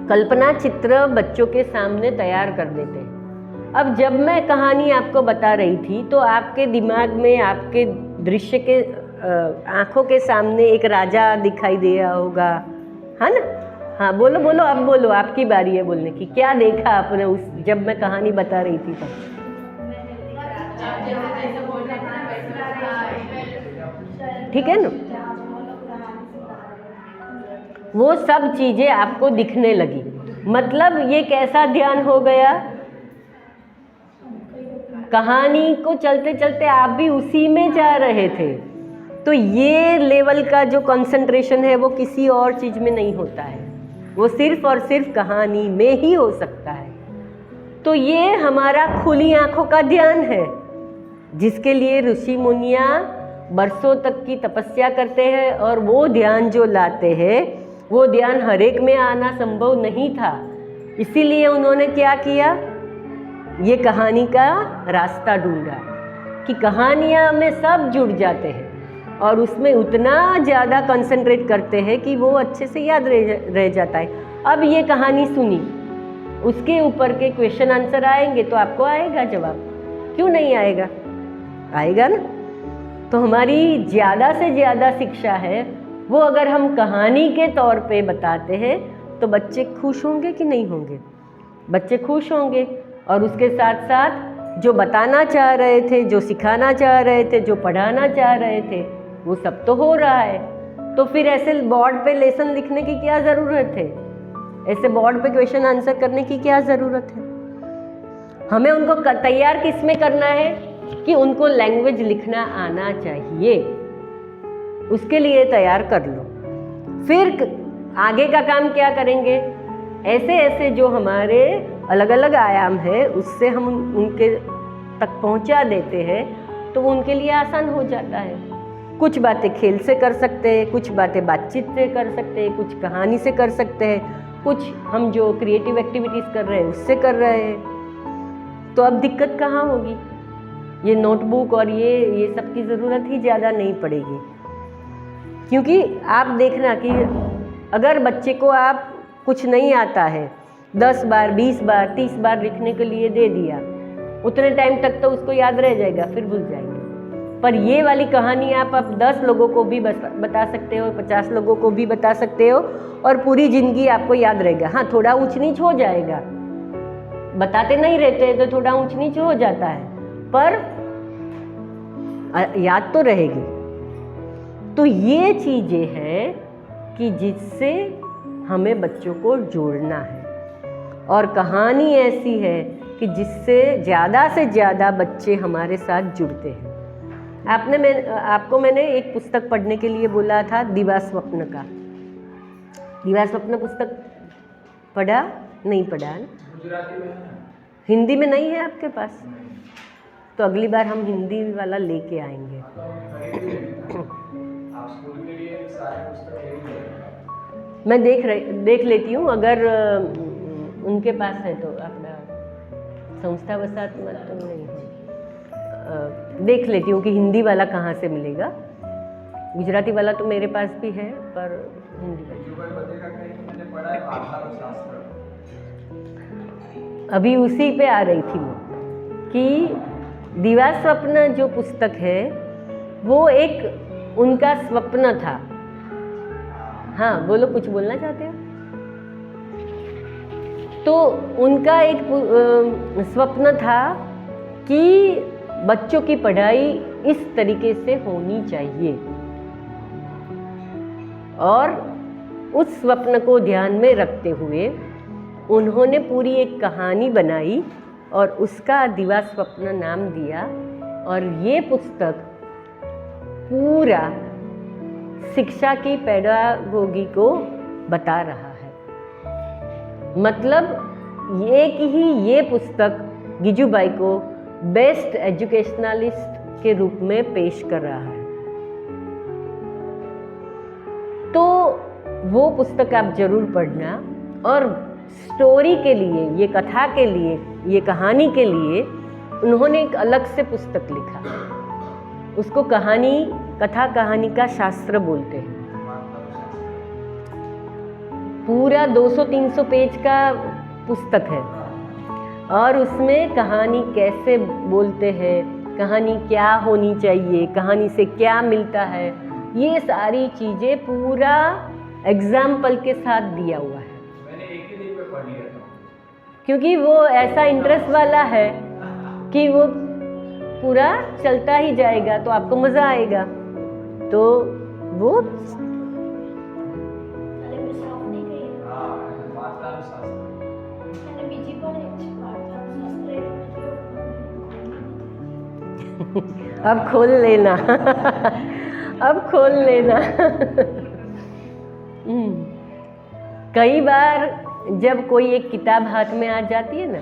कल्पना चित्र बच्चों के सामने तैयार कर देते हैं। अब जब मैं कहानी आपको बता रही थी तो आपके दिमाग में, आपके दृश्य के आँखों के सामने एक राजा दिखाई दे रहा होगा, है ना? हाँ बोलो बोलो, अब बोलो, आपकी बारी है बोलने की। क्या देखा आपने उस जब मैं कहानी बता रही थी तब? ठीक है ना? वो सब चीजें आपको दिखने लगी। मतलब ये कैसा ध्यान हो गया? कहानी को चलते चलते आप भी उसी में जा रहे थे। तो ये लेवल का जो कंसंट्रेशन है वो किसी और चीज में नहीं होता है, वो सिर्फ और सिर्फ कहानी में ही हो सकता है। तो ये हमारा खुली आंखों का ध्यान है, जिसके लिए ऋषि मुनियाँ बरसों तक की तपस्या करते हैं। और वो ध्यान जो लाते हैं, वो ध्यान हर एक में आना संभव नहीं था। इसीलिए उन्होंने क्या किया, ये कहानी का रास्ता ढूंढा कि कहानियाँ में सब जुड़ जाते हैं और उसमें उतना ज़्यादा कंसंट्रेट करते हैं कि वो अच्छे से याद रह जाता है। अब ये कहानी सुनी, उसके ऊपर के क्वेश्चन आंसर आएंगे तो आपको आएगा जवाब, क्यों नहीं आएगा? आएगा ना। तो हमारी ज़्यादा से ज़्यादा शिक्षा है वो अगर हम कहानी के तौर पे बताते हैं तो बच्चे खुश होंगे कि नहीं होंगे? बच्चे खुश होंगे। और उसके साथ साथ जो बताना चाह रहे थे, जो सिखाना चाह रहे थे, जो पढ़ाना चाह रहे थे, वो सब तो हो रहा है। तो फिर ऐसे बोर्ड पे लेसन लिखने की क्या ज़रूरत है? ऐसे बोर्ड पे क्वेश्चन आंसर करने की क्या ज़रूरत है? हमें उनको तैयार किस में करना है कि उनको लैंग्वेज लिखना आना चाहिए, उसके लिए तैयार कर लो। फिर आगे का काम क्या करेंगे? ऐसे ऐसे जो हमारे अलग अलग आयाम है उससे हम उनके तक पहुंचा देते हैं तो वो उनके लिए आसान हो जाता है। कुछ बातें खेल से कर सकते हैं, कुछ बातें बातचीत से कर सकते हैं, कुछ कहानी से कर सकते हैं, कुछ हम जो क्रिएटिव एक्टिविटीज़ कर रहे हैं उससे कर रहे हैं। तो अब दिक्कत कहाँ होगी? ये नोटबुक और ये सब की ज़रूरत ही ज़्यादा नहीं पड़ेगी। क्योंकि आप देखना कि अगर बच्चे को आप कुछ नहीं आता है 10 बार 20 बार 30 बार लिखने के लिए दे दिया, उतने टाइम तक तो उसको याद रह जाएगा, फिर भूल जाएंगे। पर ये वाली कहानी आप 10 लोगों को भी बता सकते हो, 50 लोगों को भी बता सकते हो और पूरी ज़िंदगी आपको याद रहेगा। हाँ, थोड़ा ऊंच नीच हो जाएगा, बताते नहीं रहते तो थोड़ा ऊंच नीच हो जाता है, पर याद तो रहेगी। तो ये चीज़ें हैं कि जिससे हमें बच्चों को जोड़ना है। और कहानी ऐसी है कि जिससे ज़्यादा से ज़्यादा बच्चे हमारे साथ जुड़ते हैं। आपको मैंने एक पुस्तक पढ़ने के लिए बोला था, दिवा स्वप्न का। दिवा स्वप्न पुस्तक पढ़ा? नहीं पढ़ा ना? गुजराती में है, हिंदी में नहीं है आपके पास? तो अगली बार हम हिंदी वाला लेके आएंगे। मैं देख लेती हूँ, अगर उनके पास है तो अपना संस्था वसात मत तो नहीं है, देख लेती हूँ कि हिंदी वाला कहाँ से मिलेगा। गुजराती वाला तो मेरे पास भी है, पर हिंदी अभी उसी पे आ रही थी वो कि दिवा स्वप्न जो पुस्तक है वो एक उनका स्वप्न था। हाँ बोलो, कुछ बोलना चाहते हो? तो उनका एक स्वप्न था कि बच्चों की पढ़ाई इस तरीके से होनी चाहिए, और उस स्वप्न को ध्यान में रखते हुए उन्होंने पूरी एक कहानी बनाई और उसका दिवा स्वप्न नाम दिया। और ये पुस्तक पूरा शिक्षा की पेडागोगी को बता रहा है। मतलब ये पुस्तक गिजुबाई को बेस्ट एजुकेशनलिस्ट के रूप में पेश कर रहा है। तो वो पुस्तक आप जरूर पढ़ना। और स्टोरी के लिए, ये कथा के लिए, ये कहानी के लिए उन्होंने एक अलग से पुस्तक लिखा। उसको कथा कहानी का शास्त्र बोलते हैं। पूरा 200-300 पेज का पुस्तक है और उसमें कहानी कैसे बोलते हैं, कहानी क्या होनी चाहिए, कहानी से क्या मिलता है, ये सारी चीज़ें पूरा एग्जाम्पल के साथ दिया हुआ है। मैंने एक ही दिन में पढ़ लिया था, क्योंकि वो ऐसा इंटरेस्ट वाला है कि वो पूरा चलता ही जाएगा तो आपको मज़ा आएगा। तो वो अब खोल लेना अब खोल लेना कई बार जब कोई एक किताब हाथ में आ जाती है ना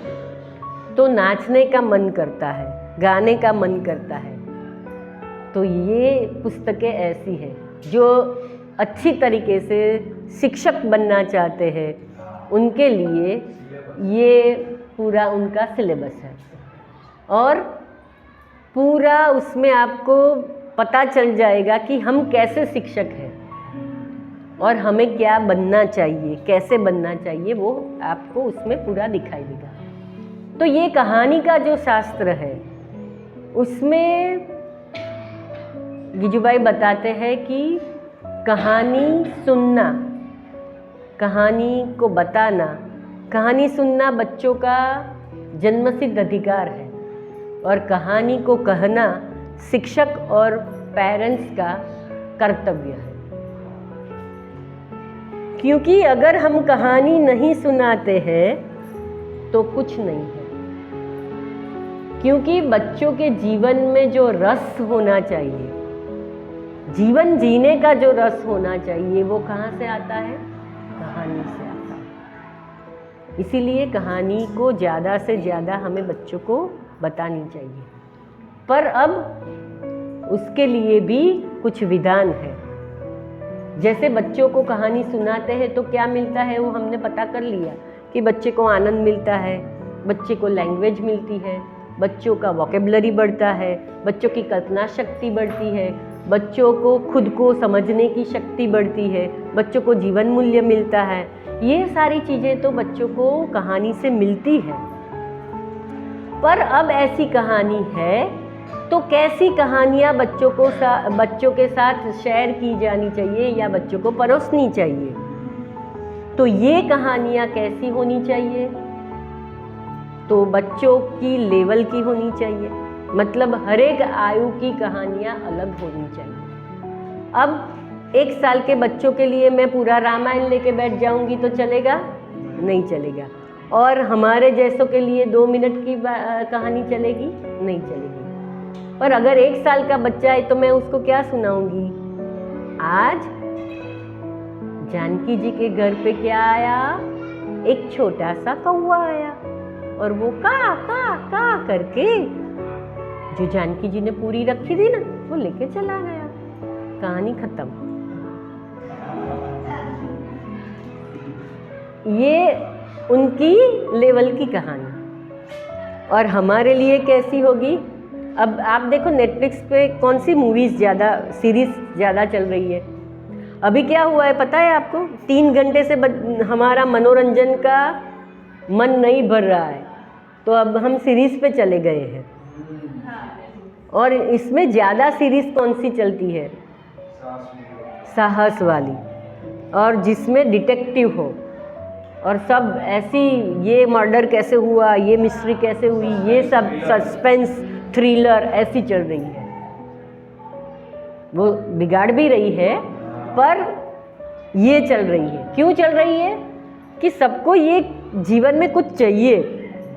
तो नाचने का मन करता है, गाने का मन करता है। तो ये पुस्तकें ऐसी हैं जो अच्छी तरीके से शिक्षक बनना चाहते हैं उनके लिए ये पूरा उनका सिलेबस है और पूरा उसमें आपको पता चल जाएगा कि हम कैसे शिक्षक हैं और हमें क्या बनना चाहिए, कैसे बनना चाहिए, वो आपको उसमें पूरा दिखाई देगा। तो ये कहानी का जो शास्त्र है उसमें गिजुबाई बताते हैं कि कहानी सुनना, कहानी को बताना, कहानी सुनना बच्चों का जन्मसिद्ध अधिकार है और कहानी को कहना शिक्षक और पेरेंट्स का कर्तव्य है। क्योंकि अगर हम कहानी नहीं सुनाते हैं तो कुछ नहीं है। क्योंकि बच्चों के जीवन में जो रस होना चाहिए, जीवन जीने का जो रस होना चाहिए, वो कहाँ से आता है? कहानी से आता है। इसीलिए कहानी को ज़्यादा से ज़्यादा हमें बच्चों को बतानी चाहिए। पर अब उसके लिए भी कुछ विधान है। जैसे बच्चों को कहानी सुनाते हैं तो क्या मिलता है वो हमने पता कर लिया कि बच्चे को आनंद मिलता है, बच्चे को लैंग्वेज मिलती है, बच्चों का वोकेबलरी बढ़ता है, बच्चों की कल्पना शक्ति बढ़ती है, बच्चों को खुद को समझने की शक्ति बढ़ती है, बच्चों को जीवन मूल्य मिलता है। ये सारी चीज़ें तो बच्चों को कहानी से मिलती है। पर अब ऐसी कहानी है तो कैसी कहानियाँ बच्चों के साथ शेयर की जानी चाहिए या बच्चों को परोसनी चाहिए। तो ये कहानियाँ कैसी होनी चाहिए? तो बच्चों की लेवल की होनी चाहिए, मतलब हर एक आयु की कहानियाँ अलग होनी चाहिए। अब 1 साल के बच्चों के लिए मैं पूरा रामायण लेके बैठ जाऊंगी तो चलेगा? नहीं चलेगा। और हमारे जैसों के लिए 2 मिनट की कहानी चलेगी? नहीं चलेगी। पर अगर 1 साल का बच्चा है तो मैं उसको क्या सुनाऊंगी? आज जानकी जी के घर पे क्या आया? एक छोटा सा कौवा आया और वो का करके जो जानकी जी ने पूरी रखी थी ना वो लेके चला गया। कहानी खत्म। ये उनकी लेवल की कहानी। और हमारे लिए कैसी होगी? अब आप देखो नेटफ्लिक्स पे कौन सी मूवीज़ ज़्यादा, सीरीज़ ज़्यादा चल रही है। अभी क्या हुआ है पता है आपको? 3 घंटे से हमारा मनोरंजन का मन नहीं भर रहा है तो अब हम सीरीज़ पे चले गए हैं। और इसमें ज़्यादा सीरीज़ कौन सी चलती है? साहस वाली, और जिसमें डिटेक्टिव हो और सब ऐसी, ये मर्डर कैसे हुआ, ये मिस्ट्री कैसे हुई, ये सब सस्पेंस थ्रिलर ऐसी चल रही है। वो बिगाड़ भी रही है पर ये चल रही है। क्यों चल रही है? कि सबको ये जीवन में कुछ चाहिए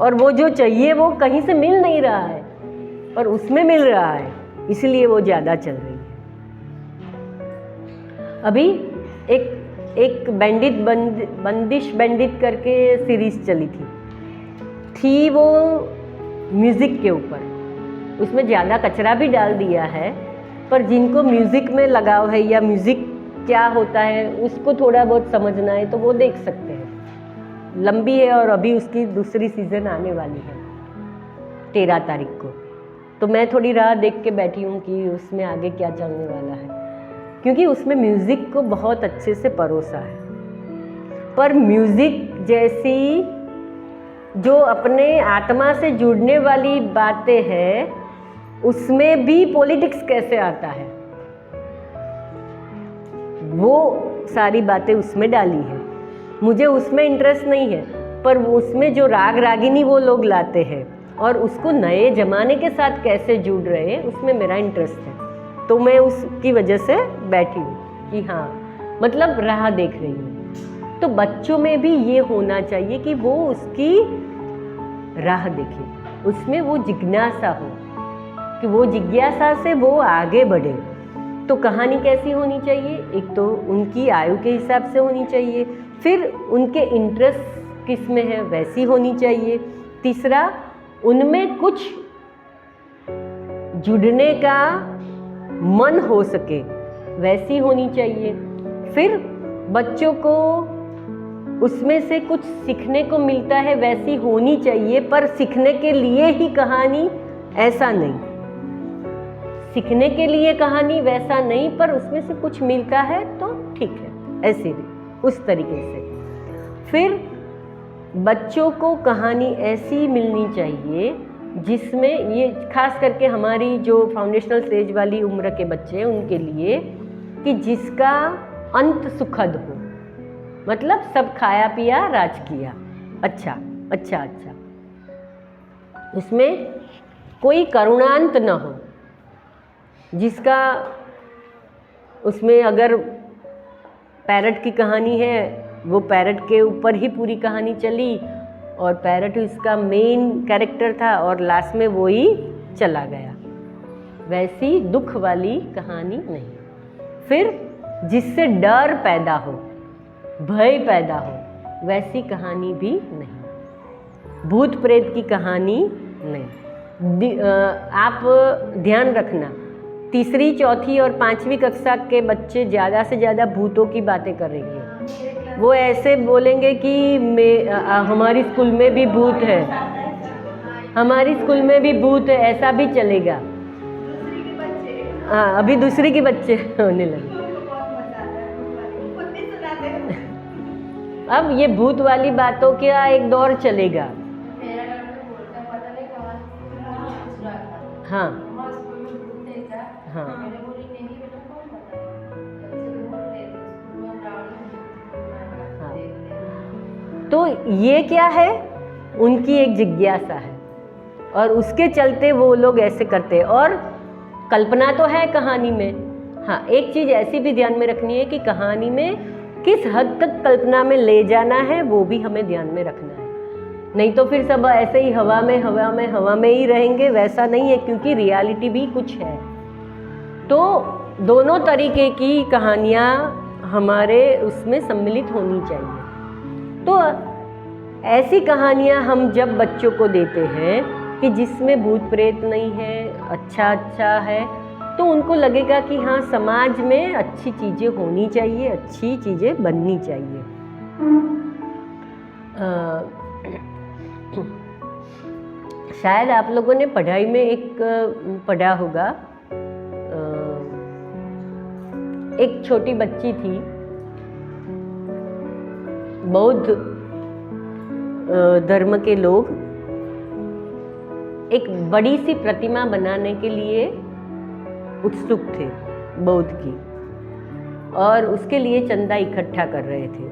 और वो जो चाहिए वो कहीं से मिल नहीं रहा है और उसमें मिल रहा है, इसलिए वो ज़्यादा चल रही है। अभी एक बंदिश बैंडिट करके सीरीज चली थी वो म्यूज़िक के ऊपर। उसमें ज़्यादा कचरा भी डाल दिया है, पर जिनको म्यूज़िक में लगाव है या म्यूज़िक क्या होता है उसको थोड़ा बहुत समझना है तो वो देख सकते हैं। लंबी है और अभी उसकी दूसरी सीज़न आने वाली है 13 तारीख को। तो मैं थोड़ी राह देख के बैठी हूँ कि उसमें आगे क्या चलने वाला है, क्योंकि उसमें म्यूज़िक को बहुत अच्छे से परोसा है। पर म्यूज़िक जैसी जो अपने आत्मा से जुड़ने वाली बातें हैं, उसमें भी पॉलिटिक्स कैसे आता है, वो सारी बातें उसमें डाली है। मुझे उसमें इंटरेस्ट नहीं है, पर उसमें जो राग रागिनी वो लोग लाते हैं और उसको नए ज़माने के साथ कैसे जुड़ रहे हैं, उसमें मेरा इंटरेस्ट है। तो मैं उसकी वजह से बैठी हूँ कि हाँ, मतलब राह देख रही हूँ। तो बच्चों में भी ये होना चाहिए कि वो उसकी राह देखें, उसमें वो जिज्ञासा हो, कि वो जिज्ञासा से वो आगे बढ़े। तो कहानी कैसी होनी चाहिए? एक तो उनकी आयु के हिसाब से होनी चाहिए, फिर उनके इंटरेस्ट किस में है वैसी होनी चाहिए, तीसरा उनमें कुछ जुड़ने का मन हो सके वैसी होनी चाहिए, फिर बच्चों को उसमें से कुछ सीखने को मिलता है वैसी होनी चाहिए, पर सीखने के लिए ही कहानी ऐसा नहीं, सीखने के लिए कहानी वैसा नहीं, पर उसमें से कुछ मिलता है तो ठीक है, ऐसे उस तरीके से। फिर बच्चों को कहानी ऐसी मिलनी चाहिए जिसमें ये खास करके हमारी जो फाउंडेशनल स्टेज वाली उम्र के बच्चे हैं उनके लिए, कि जिसका अंत सुखद हो, मतलब सब खाया पिया राज किया, अच्छा अच्छा अच्छा, उसमें कोई करुणांत न हो, जिसका उसमें अगर पैरट की कहानी है, वो पैरट के ऊपर ही पूरी कहानी चली और पैरट उसका मेन कैरेक्टर था और लास्ट में वो ही चला गया, वैसी दुख वाली कहानी नहीं। फिर जिससे डर पैदा हो, भय पैदा हो, वैसी कहानी भी नहीं, भूत प्रेत की कहानी नहीं। आप ध्यान रखना, तीसरी, चौथी और पांचवी कक्षा के बच्चे ज़्यादा से ज़्यादा भूतों की बातें करेंगे। वो ऐसे बोलेंगे कि हमारी स्कूल में भी भूत है, हमारी स्कूल में भी भूत है, ऐसा भी चलेगा। हाँ, अभी दूसरी के बच्चे होने लगे। अब ये भूत वाली बातों का एक दौर चलेगा। हाँ हाँ, तो ये क्या है, उनकी एक जिज्ञासा है और उसके चलते वो लोग ऐसे करते हैं। और कल्पना तो है कहानी में, हाँ, एक चीज़ ऐसी भी ध्यान में रखनी है कि कहानी में किस हद तक कल्पना में ले जाना है वो भी हमें ध्यान में रखना है, नहीं तो फिर सब ऐसे ही हवा में ही रहेंगे, वैसा नहीं है, क्योंकि रियलिटी भी कुछ है। तो दोनों तरीके की कहानियाँ हमारे उसमें सम्मिलित होनी चाहिए। तो ऐसी कहानियाँ हम जब बच्चों को देते हैं कि जिसमें भूत प्रेत नहीं है, अच्छा है, तो उनको लगेगा कि हाँ, समाज में अच्छी चीज़ें होनी चाहिए, अच्छी चीज़ें बननी चाहिए। शायद आप लोगों ने पढ़ाई में एक पढ़ा होगा, एक छोटी बच्ची थी, बौद्ध धर्म के लोग एक बड़ी सी प्रतिमा बनाने के लिए उत्सुक थे, बौद्ध की, और उसके लिए चंदा इकट्ठा कर रहे थे।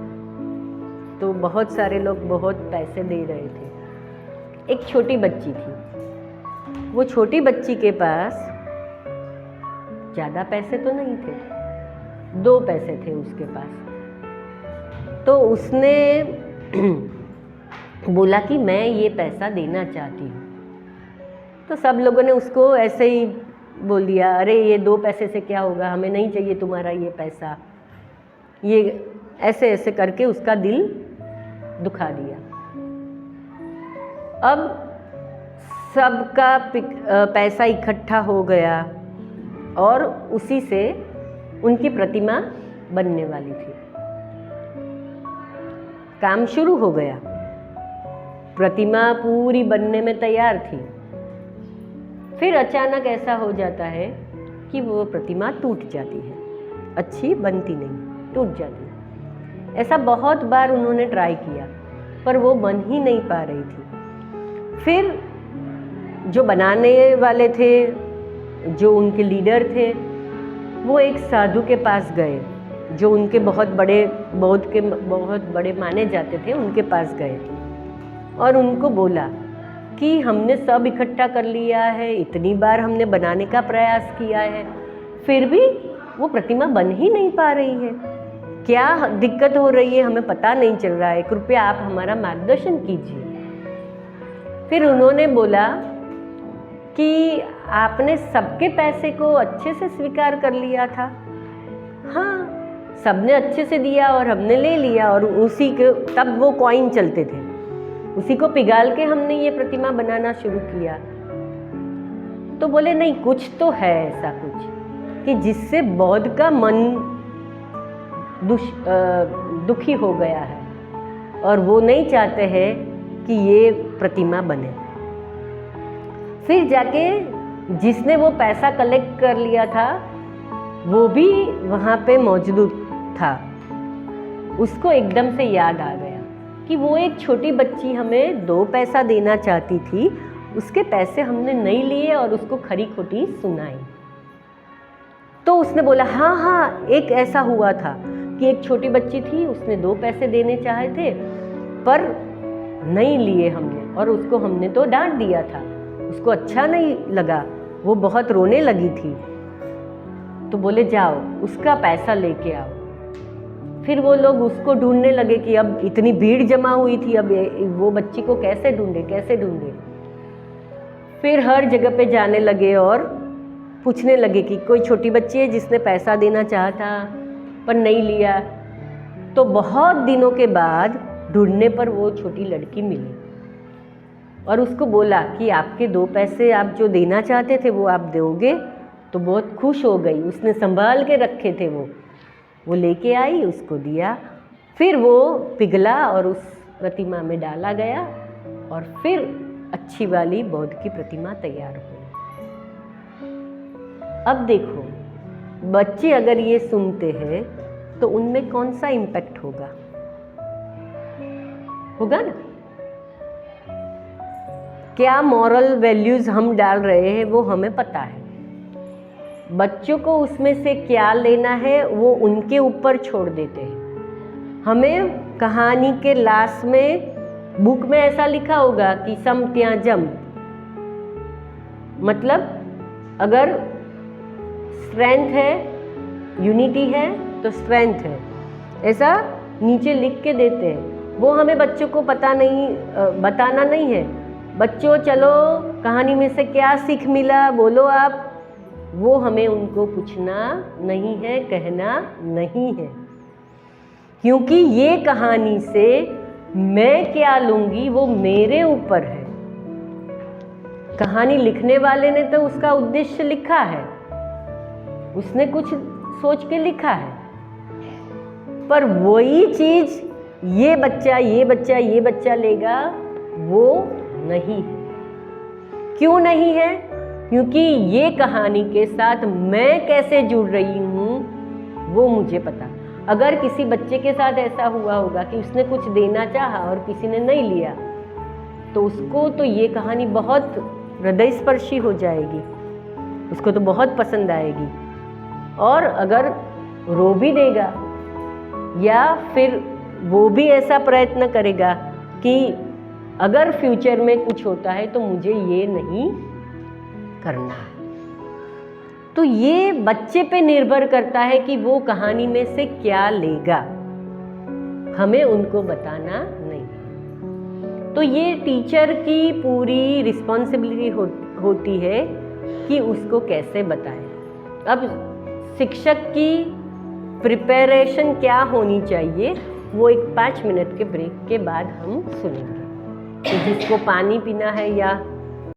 तो बहुत सारे लोग बहुत पैसे दे रहे थे। एक छोटी बच्ची थी, वो छोटी बच्ची के पास ज़्यादा पैसे तो नहीं थे, 2 पैसे थे उसके पास। तो उसने बोला कि मैं ये पैसा देना चाहती हूँ। तो सब लोगों ने उसको ऐसे ही बोल दिया, अरे ये 2 पैसे से क्या होगा, हमें नहीं चाहिए तुम्हारा ये पैसा, ये ऐसे ऐसे करके उसका दिल दुखा दिया। अब सबका पैसा इकट्ठा हो गया और उसी से उनकी प्रतिमा बनने वाली थी। काम शुरू हो गया, प्रतिमा पूरी बनने में तैयार थी। फिर अचानक ऐसा हो जाता है कि वो प्रतिमा टूट जाती है, अच्छी बनती नहीं, टूट जाती है। ऐसा बहुत बार उन्होंने ट्राई किया, पर वो बन ही नहीं पा रही थी। फिर जो बनाने वाले थे, जो उनके लीडर थे, वो एक साधु के पास गए, जो उनके बहुत बड़े माने जाते थे, उनके पास गए और उनको बोला कि हमने सब इकट्ठा कर लिया है, इतनी बार हमने बनाने का प्रयास किया है, फिर भी वो प्रतिमा बन ही नहीं पा रही है। क्या दिक्कत हो रही है, हमें पता नहीं चल रहा है, कृपया आप हमारा मार्गदर्शन कीजिए। फिर उन्होंने बोला कि आपने सबके पैसे को अच्छे से स्वीकार कर लिया था। हाँ, सबने अच्छे से दिया और हमने ले लिया, और उसी के तब वो कॉइन चलते थे, उसी को पिघाल के हमने ये प्रतिमा बनाना शुरू किया। तो बोले नहीं, कुछ तो है ऐसा कुछ कि जिससे बौद्ध का मन दुखी हो गया है और वो नहीं चाहते हैं कि ये प्रतिमा बने। फिर जाके जिसने वो पैसा कलेक्ट कर लिया था वो भी वहाँ पे मौजूद था। उसको एकदम से याद आ गया कि वो एक छोटी बच्ची हमें 2 पैसा देना चाहती थी, उसके पैसे हमने नहीं लिए और उसको खरी खोटी सुनाई। तो उसने बोला हाँ हाँ, एक ऐसा हुआ था कि एक छोटी बच्ची थी, उसने 2 पैसे देने चाहे थे पर नहीं लिए हमने, और उसको हमने तो डांट दिया था, उसको अच्छा नहीं लगा, वो बहुत रोने लगी थी। तो बोले जाओ उसका पैसा लेके आओ। फिर वो लोग उसको ढूंढने लगे कि अब इतनी भीड़ जमा हुई थी, अब वो बच्ची को कैसे ढूंढे। फिर हर जगह पे जाने लगे और पूछने लगे कि कोई छोटी बच्ची है जिसने पैसा देना चाहा था पर नहीं लिया। तो बहुत दिनों के बाद ढूंढने पर वो छोटी लड़की मिली और उसको बोला कि आपके 2 पैसे आप जो देना चाहते थे वो आप दोगे। तो बहुत खुश हो गई, उसने संभाल के रखे थे वो लेके आई, उसको दिया। फिर वो पिघला और उस प्रतिमा में डाला गया और फिर अच्छी वाली बौद्ध की प्रतिमा तैयार हुई। अब देखो, बच्चे अगर ये सुनते हैं तो उनमें कौन सा इम्पैक्ट होगा ना? क्या मॉरल वैल्यूज हम डाल रहे हैं वो हमें पता है। बच्चों को उसमें से क्या लेना है वो उनके ऊपर छोड़ देते हैं। हमें कहानी के लास्ट में बुक में ऐसा लिखा होगा कि सम त्याजम, मतलब अगर स्ट्रेंथ है, यूनिटी है तो स्ट्रेंथ है, ऐसा नीचे लिख के देते हैं। वो हमें बच्चों को बताना नहीं है। बच्चों चलो कहानी में से क्या सीख मिला बोलो आप, वो हमें उनको पूछना नहीं है, कहना नहीं है, क्योंकि ये कहानी से मैं क्या लूँगी वो मेरे ऊपर है। कहानी लिखने वाले ने तो उसका उद्देश्य लिखा है, उसने कुछ सोच के लिखा है, पर वही चीज ये बच्चा लेगा वो नहीं है। क्यों नहीं है? क्योंकि ये कहानी के साथ मैं कैसे जुड़ रही हूँ वो मुझे पता। अगर किसी बच्चे के साथ ऐसा हुआ होगा कि उसने कुछ देना चाहा और किसी ने नहीं लिया, तो उसको तो ये कहानी बहुत हृदय स्पर्शी हो जाएगी, उसको तो बहुत पसंद आएगी। और अगर रो भी देगा या फिर वो भी ऐसा प्रयत्न करेगा कि अगर फ्यूचर में कुछ होता है तो मुझे ये नहीं करना है। तो ये बच्चे पे निर्भर करता है कि वो कहानी में से क्या लेगा, हमें उनको बताना नहीं। तो ये टीचर की पूरी रिस्पॉन्सिबिलिटी होती है कि उसको कैसे बताएं। अब शिक्षक की प्रिपरेशन क्या होनी चाहिए वो एक 5 मिनट के ब्रेक के बाद हम सुनेंगे। तो जिसको पानी पीना है या